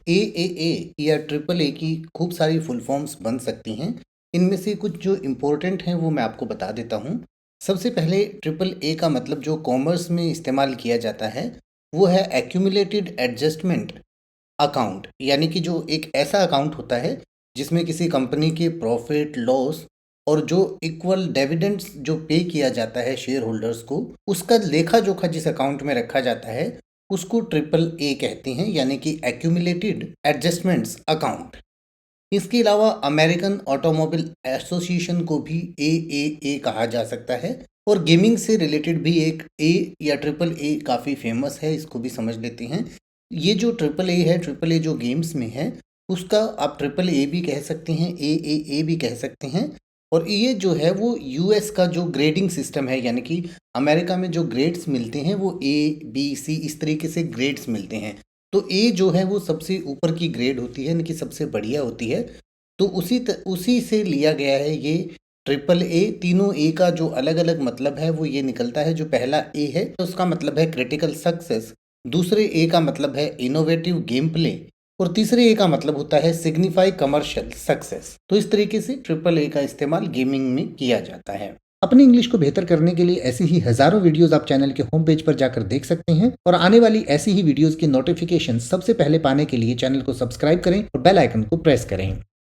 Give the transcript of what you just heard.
ए या triple A की खूब सारी फुल फॉर्म्स बन सकती हैं। इनमें से कुछ जो इम्पोर्टेंट हैं वो मैं आपको बता देता हूँ। सबसे पहले ट्रिपल ए का मतलब जो कॉमर्स में इस्तेमाल किया जाता है वो है एक्यूमुलेटेड एडजस्टमेंट अकाउंट, यानी कि जो एक ऐसा अकाउंट होता है जिसमें किसी कंपनी के प्रॉफिट लॉस और जो इक्वल डिविडेंड्स जो पे किया जाता है शेयर होल्डर्स को, उसका लेखा जोखा जिस अकाउंट में रखा जाता है उसको ट्रिपल ए कहते हैं, यानी कि एक्यूमुलेटेड एडजस्टमेंट्स अकाउंट। इसके अलावा अमेरिकन ऑटोमोबाइल एसोसिएशन को भी ए कहा जा सकता है। और गेमिंग से रिलेटेड भी एक ए या ट्रिपल ए काफ़ी फेमस है, इसको भी समझ लेते हैं। ये जो ट्रिपल ए है, ट्रिपल ए जो गेम्स में है उसका आप ट्रिपल ए भी कह सकते हैं, ए भी कह सकते हैं। और ये जो है वो यूएस का जो ग्रेडिंग सिस्टम है, यानी कि अमेरिका में जो ग्रेड्स मिलते हैं वो A B C इस तरीके से ग्रेड्स मिलते हैं। तो ए जो है वो सबसे ऊपर की ग्रेड होती है, यानी कि सबसे बढ़िया होती है। तो उसी से लिया गया है ये ट्रिपल ए। तीनों ए का जो अलग अलग मतलब है वो ये निकलता है। जो पहला ए है तो उसका मतलब है क्रिटिकल सक्सेस, दूसरे ए का मतलब है इनोवेटिव गेम प्ले, और तीसरे ए का मतलब होता है सिग्निफाई कमर्शियल सक्सेस। तो इस तरीके से ट्रिपल ए का इस्तेमाल गेमिंग में किया जाता है। अपनी इंग्लिश को बेहतर करने के लिए ऐसी ही हजारों वीडियोस आप चैनल के होम पेज पर जाकर देख सकते हैं, और आने वाली ऐसी ही वीडियोस की नोटिफिकेशन सबसे पहले पाने के लिए चैनल को सब्सक्राइब करें और बेल आइकन को प्रेस करें।